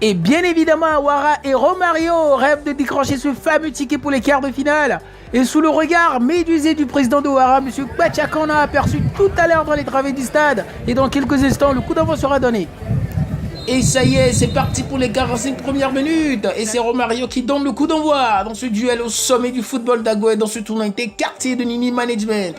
Et bien évidemment, Awara et Romario rêvent de décrocher ce fameux ticket pour les quarts de finale. Et sous le regard médusé du président d'Awara, M. Kpatchak en a aperçu tout à l'heure dans les travées du stade. Et dans quelques instants, le coup d'envoi sera donné. Et ça y est, c'est parti pour les 45 premières minutes. Et c'est Romario qui donne le coup d'envoi dans ce duel au sommet du football d'Agoué dans ce tournoi quartier de Nini Management.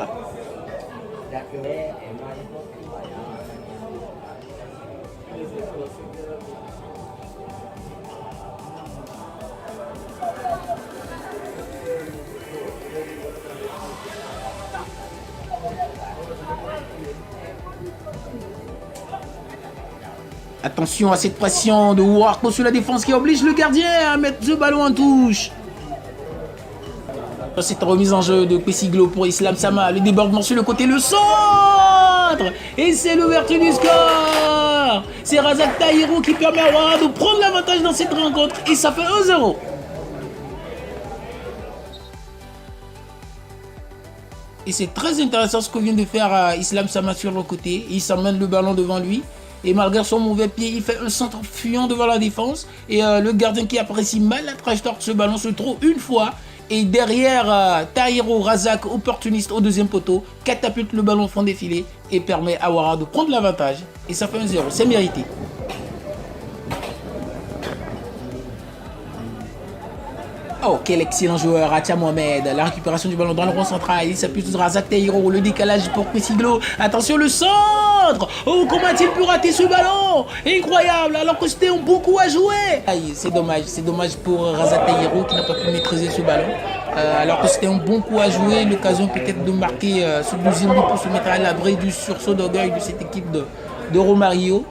Attention à cette pression de Warko sur la défense qui oblige le gardien à mettre ce ballon en touche. Cette remise en jeu de Pessiglo pour Islam Sama, le débordement sur le côté, le centre. Et c'est l'ouverture du score. C'est Razak Tahirou qui permet à Awara de prendre l'avantage dans cette rencontre et ça fait 1-0. Et c'est très intéressant ce que vient de faire Islam Sama sur le côté. Il s'emmène le ballon devant lui. Et malgré son mauvais pied, il fait un centre fuyant devant la défense. Et le gardien qui apprécie mal la trajectoire de ce ballon se trouve une fois. Et derrière, Tahirou Razak, opportuniste au deuxième poteau, catapulte le ballon au fond des filets et permet à Awara de prendre l'avantage. Et ça fait 1-0, c'est mérité. Oh, quel excellent joueur, Atia Mohamed. La récupération du ballon dans le rond central. Il s'appuie sur Razak Tahirou. Le décalage pour Pessiglo. Attention, le centre. Oh, comment a-t-il pu rater ce ballon? Incroyable, alors que c'était un bon coup à jouer. Aïe, c'est dommage pour Razak Tahirou qui n'a pas pu maîtriser ce ballon. Alors que c'était un bon coup à jouer. L'occasion peut-être de marquer ce deuxième but pour se mettre à l'abri du sursaut d'orgueil de cette équipe de Romario.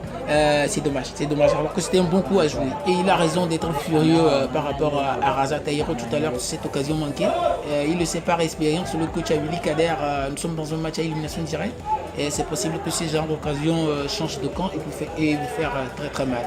C'est dommage, alors que c'était un bon coup à jouer. Et il a raison d'être furieux par rapport à Razak Tahirou tout à l'heure, cette occasion manquée. Il le sait par expérience, le coach Willy Kader, nous sommes dans un match à élimination directe. Et c'est possible que ce genre d'occasion change de camp et vous faire très très mal.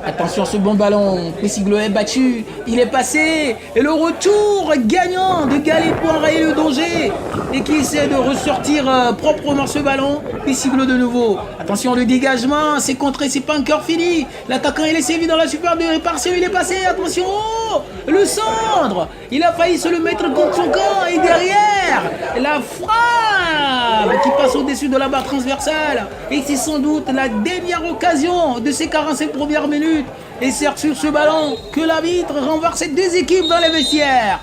Attention, ce bon ballon, Pessiglo est battu, il est passé. Et le retour gagnant de Galé pour enrayer le danger. Et qui essaie de ressortir proprement ce ballon. Pessiglo de nouveau. Attention, le dégagement, c'est contré, c'est pas encore fini. L'attaquant, il est sévi dans la super de réparation, il est passé. Attention, oh, le centre. Il a failli se le mettre contre son camp. Et derrière, la frappe qui passe au-dessus de la barre transversale. Et c'est sans doute la dernière occasion de ces 45 premières minutes. Et c'est sur ce ballon que l'arbitre renverse ces deux équipes dans les vestiaires.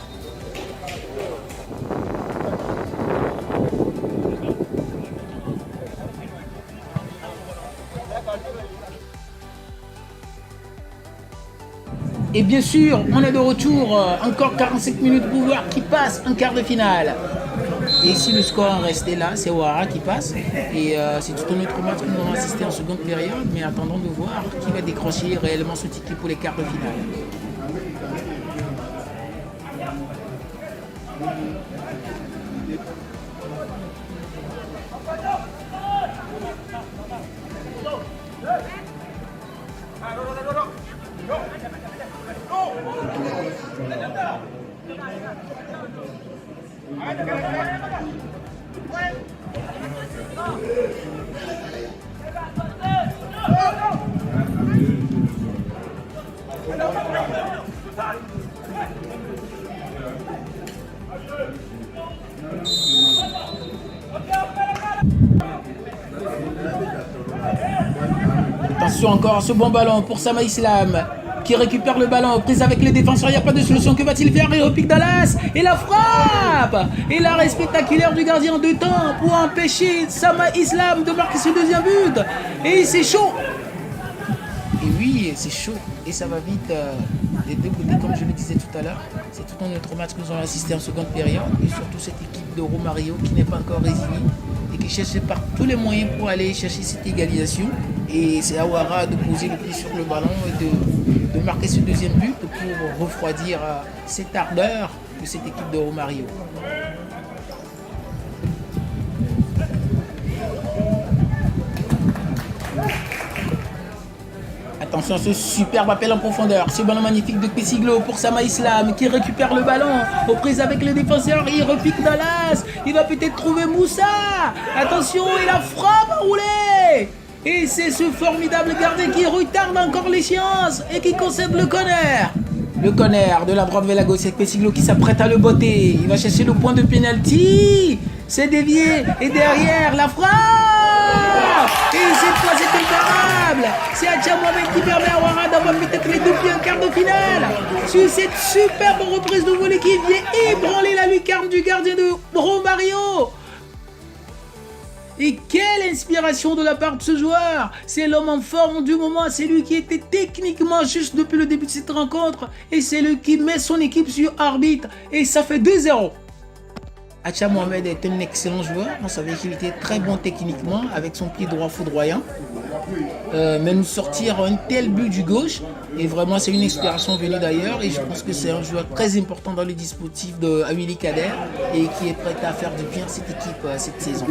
Et bien sûr, on est de retour, encore 45 minutes pour voir qui passe en quart de finale. Et si le score en restait là, c'est Awara qui passe. Et c'est tout un autre match que nous allons assister en seconde période. Mais attendons de voir qui va décrocher réellement ce ticket pour les quarts de finale. Attention encore à ce bon ballon pour Sama Islam qui récupère le ballon, prise avec les défenseurs, il n'y a pas de solution, que va-t-il faire? Il repique Dallas et la frappe. Et l'arrêt spectaculaire du gardien en deux temps pour empêcher Sama Islam de marquer ce deuxième but. Et c'est chaud. Et oui, c'est chaud et ça va vite des deux côtés, comme je le disais tout à l'heure. C'est tout un autre match que nous allons assister en seconde période et surtout cette équipe de Romario qui n'est pas encore résignée et qui cherche par tous les moyens pour aller chercher cette égalisation. Et c'est Awara de poser le pied sur le ballon et de marquer ce deuxième but pour refroidir cette ardeur de cette équipe de Romario. Attention à ce superbe appel en profondeur, ce ballon magnifique de Pessiglo pour Sama Islam qui récupère le ballon aux prises avec le défenseur, il repique Dallas, il va peut-être trouver Moussa. Attention, et la frappe enroulée. Et c'est ce formidable gardien qui retarde encore l'échéance et qui concède le corner. Le corner de la droite vers la gauche avec Pessiglo qui s'apprête à le botter. Il va chercher le point de pénalty. C'est dévié et derrière la frappe. Et cette fois c'est imparable. C'est Atia Mohamed qui permet à Ouara d'avoir peut-être les deux pieds en quart de finale. Sur cette superbe reprise de volée qui vient ébranler la lucarne du gardien de Romario. Et quelle inspiration de la part de ce joueur! C'est l'homme en forme du moment, c'est lui qui était techniquement juste depuis le début de cette rencontre et c'est lui qui met son équipe sur arbitre et ça fait 2-0. Atia Mohamed est un excellent joueur, on savait qu'il était très bon techniquement avec son pied droit foudroyant. Mais nous sortir un tel but du gauche, et vraiment c'est une inspiration venue d'ailleurs et je pense que c'est un joueur très important dans le dispositif de Willy Kader et qui est prêt à faire du bien à cette équipe cette saison.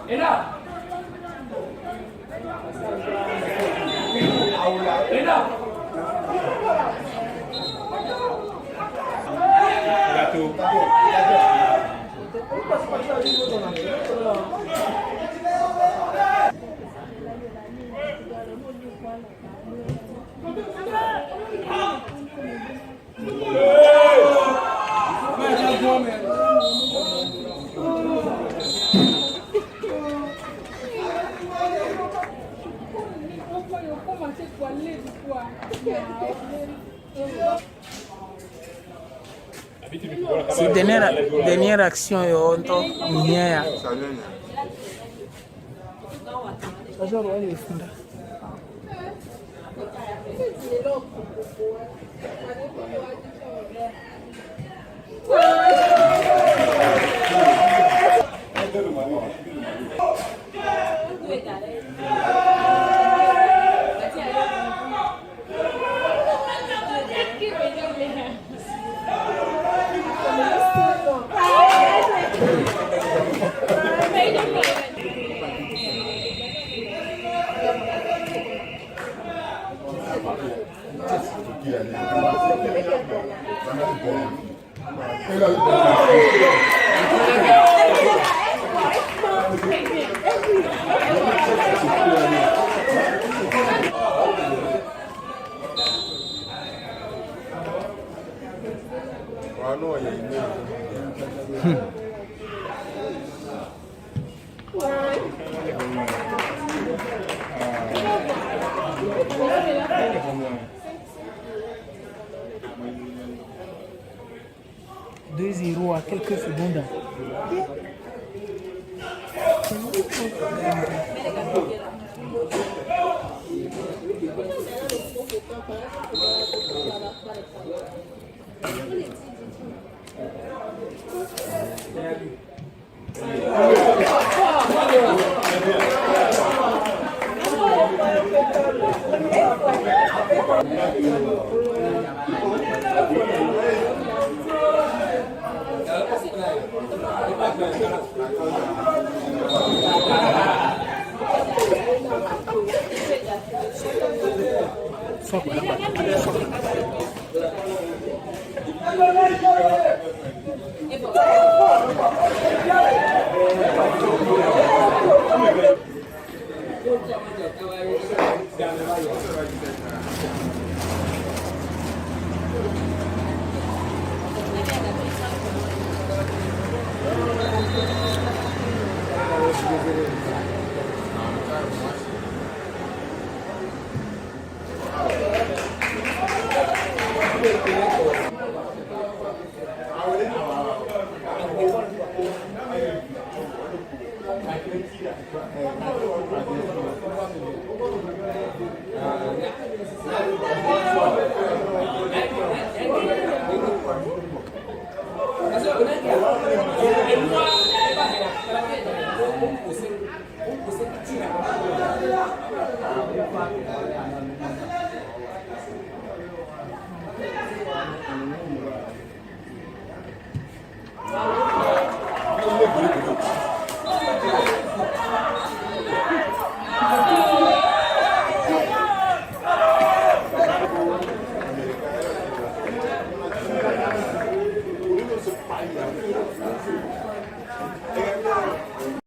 Et là, c'est dernière action yonto nyaya sasa wale ifunda 2-0 à quelques secondes.